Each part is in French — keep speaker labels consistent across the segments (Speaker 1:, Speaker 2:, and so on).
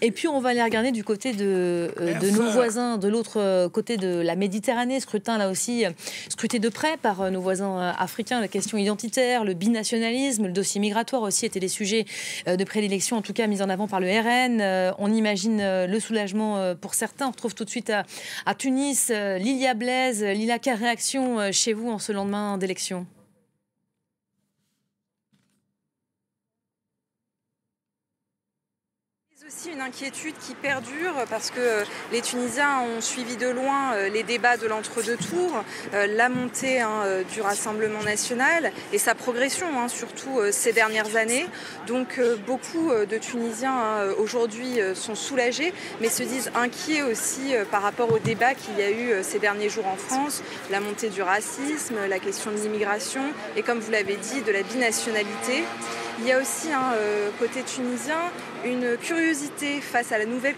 Speaker 1: Et puis on va aller regarder du côté de nos voisins, de l'autre côté de la Méditerranée, scrutin là aussi, scruté de près par nos voisins africains, la question identitaire, le binationalisme, le dossier migratoire aussi étaient des sujets de prédilection, en tout cas mis en avant par le RN. On imagine le soulagement pour certains. On retrouve tout de suite à Tunis Lilia Blaise. Lilia, quelle réaction chez vous en ce lendemain d'élection ?
Speaker 2: Aussi une inquiétude qui perdure parce que les Tunisiens ont suivi de loin les débats de l'entre-deux tours, la montée du Rassemblement national et sa progression, surtout ces dernières années. Donc beaucoup de Tunisiens aujourd'hui sont soulagés, mais se disent inquiets aussi par rapport au débat qu'il y a eu ces derniers jours en France, la montée du racisme, la question de l'immigration et, comme vous l'avez dit, de la binationalité. Il y a aussi, côté tunisien, une curiosité face à la nouvelle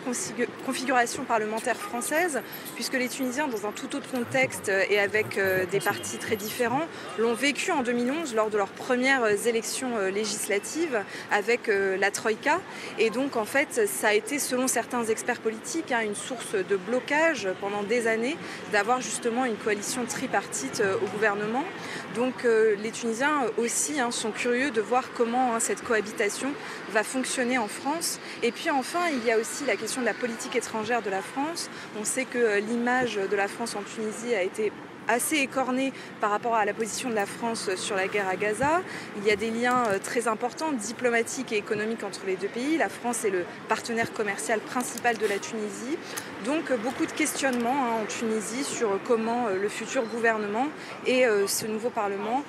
Speaker 2: configuration parlementaire française, puisque les Tunisiens, dans un tout autre contexte et avec des partis très différents, l'ont vécu en 2011 lors de leurs premières élections législatives avec la Troïka. Et donc, en fait, ça a été, selon certains experts politiques, une source de blocage pendant des années d'avoir justement une coalition tripartite au gouvernement. Donc, les Tunisiens aussi sont curieux de voir comment cette cohabitation va fonctionner en France. Et puis enfin, il y a aussi la question de la politique étrangère de la France. On sait que l'image de la France en Tunisie a été assez écornée par rapport à la position de la France sur la guerre à Gaza. Il y a des liens très importants, diplomatiques et économiques entre les deux pays. La France est le partenaire commercial principal de la Tunisie. Donc beaucoup de questionnements en Tunisie sur comment le futur gouvernement et ce nouveau Parlement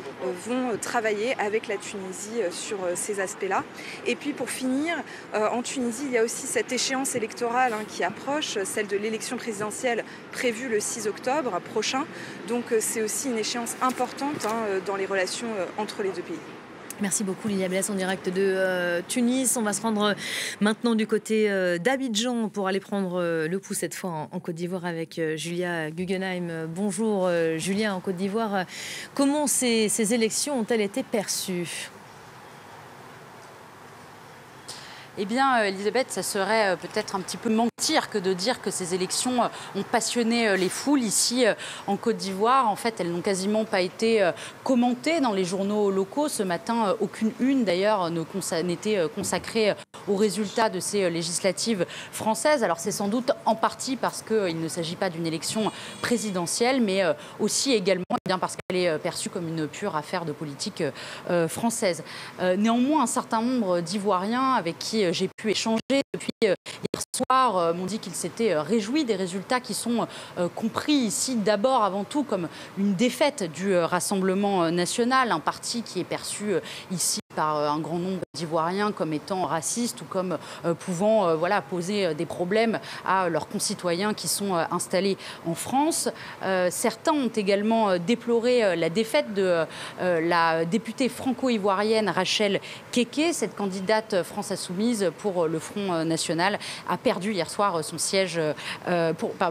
Speaker 2: vont travailler avec la Tunisie sur ces aspects-là. Et puis pour finir, en Tunisie, il y a aussi cette échéance électorale qui approche, celle de l'élection présidentielle prévue le 6 octobre prochain. Donc c'est aussi une échéance importante dans les relations entre les deux pays.
Speaker 1: Merci beaucoup Lilia Blaise en direct de Tunis. On va se rendre maintenant du côté d'Abidjan pour aller prendre le pouls cette fois en Côte d'Ivoire avec Julia Guggenheim. Bonjour Julia, en Côte d'Ivoire. Comment ces élections ont-elles été perçues ?
Speaker 3: Eh bien, Elisabeth, ça serait peut-être un petit peu mentir que de dire que ces élections ont passionné les foules ici en Côte d'Ivoire. En fait, elles n'ont quasiment pas été commentées dans les journaux locaux. Ce matin, aucune une d'ailleurs n'était consacrée aux résultats de ces législatives françaises. Alors c'est sans doute en partie parce qu'il ne s'agit pas d'une élection présidentielle, mais aussi également parce qu'elle est perçue comme une pure affaire de politique française. Néanmoins, un certain nombre d'Ivoiriens avec qui j'ai pu échanger depuis hier soir m'ont dit qu'ils s'étaient réjouis des résultats qui sont compris ici d'abord avant tout comme une défaite du Rassemblement national, un parti qui est perçu ici par un grand nombre d'Ivoiriens comme étant racistes ou comme pouvant poser des problèmes à leurs concitoyens qui sont installés en France. Certains ont également déploré la défaite de la députée franco-ivoirienne Rachel Kéké. Cette candidate France Insoumise pour le Front National a perdu hier soir son siège,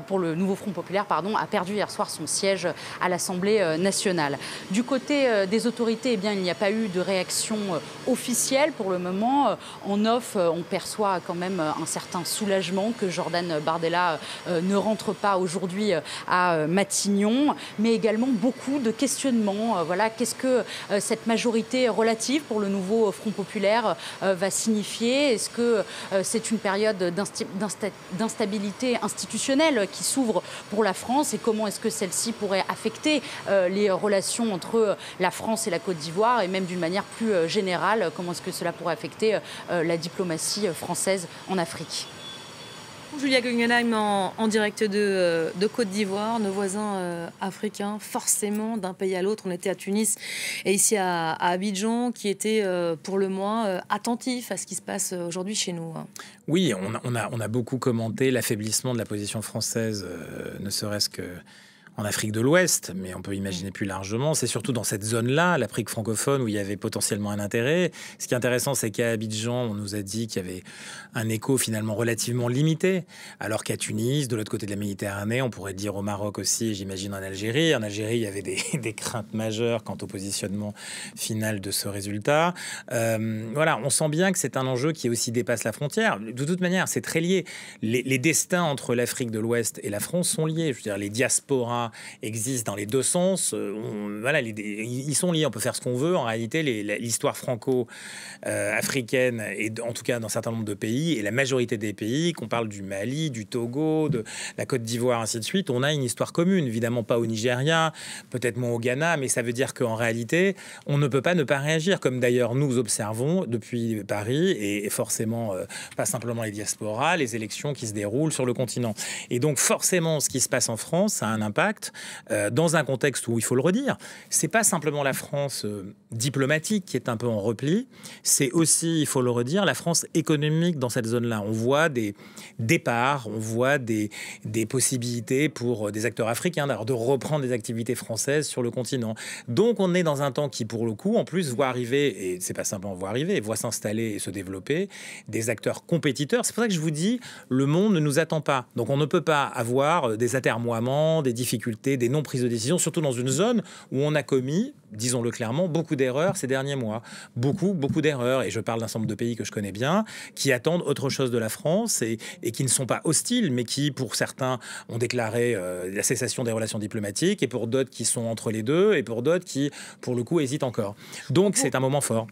Speaker 3: pour le nouveau Front Populaire, a perdu hier soir son siège à l'Assemblée nationale. Du côté des autorités, il n'y a pas eu de réaction officielle pour le moment. En off, on perçoit quand même un certain soulagement que Jordan Bardella ne rentre pas aujourd'hui à Matignon, mais également beaucoup de questionnements. Qu'est-ce que cette majorité relative pour le nouveau Front Populaire va signifier? Est-ce que c'est une période d'instabilité institutionnelle qui s'ouvre pour la France et comment est-ce que celle-ci pourrait affecter les relations entre la France et la Côte d'Ivoire et même d'une manière plus générale, comment est-ce que cela pourrait affecter la diplomatie française en Afrique?
Speaker 1: Julia Guggenheim en direct de Côte d'Ivoire, nos voisins africains, forcément d'un pays à l'autre. On était à Tunis et ici à Abidjan, qui étaient pour le moins attentifs à ce qui se passe aujourd'hui chez nous.
Speaker 4: Oui, on a beaucoup commenté l'affaiblissement de la position française, ne serait-ce que en Afrique de l'Ouest, mais on peut imaginer plus largement. C'est surtout dans cette zone-là, l'Afrique francophone, où il y avait potentiellement un intérêt. Ce qui est intéressant, c'est qu'à Abidjan, on nous a dit qu'il y avait un écho finalement relativement limité, alors qu'à Tunis, de l'autre côté de la Méditerranée, on pourrait dire au Maroc aussi, j'imagine en Algérie. En Algérie, il y avait des craintes majeures quant au positionnement final de ce résultat. Voilà, on sent bien que c'est un enjeu qui aussi dépasse la frontière. De toute manière, c'est très lié. Les destins entre l'Afrique de l'Ouest et la France sont liés. Je veux dire, les diasporas existent dans les deux sens. Voilà, ils sont liés. On peut faire ce qu'on veut. En réalité, l'histoire franco-africaine, et en tout cas dans un certain nombre de pays, et la majorité des pays, qu'on parle du Mali, du Togo, de la Côte d'Ivoire, ainsi de suite, on a une histoire commune. Évidemment pas au Nigeria, peut-être moins au Ghana, mais ça veut dire qu'en réalité, on ne peut pas ne pas réagir, comme d'ailleurs nous observons depuis Paris, et forcément pas simplement les diasporas, les élections qui se déroulent sur le continent. Et donc forcément, ce qui se passe en France a un impact dans un contexte où, il faut le redire, c'est pas simplement la France diplomatique qui est un peu en repli, c'est aussi, il faut le redire, la France économique dans cette zone-là. On voit des départs, on voit des possibilités pour des acteurs africains d'ailleurs de reprendre des activités françaises sur le continent. Donc on est dans un temps qui, pour le coup, en plus, voit arriver, et c'est pas simplement voit arriver, voit s'installer et se développer des acteurs compétiteurs. C'est pour ça que je vous dis, le monde ne nous attend pas. Donc on ne peut pas avoir des atermoiements, des difficultés, des non-prises de décision, surtout dans une zone où on a commis, disons-le clairement, beaucoup d'erreurs ces derniers mois. Beaucoup d'erreurs. Et je parle d'un certain nombre de pays que je connais bien, qui attendent autre chose de la France et qui ne sont pas hostiles, mais qui, pour certains, ont déclaré la cessation des relations diplomatiques, et pour d'autres qui sont entre les deux, et pour d'autres qui, pour le coup, hésitent encore. Donc c'est un moment fort.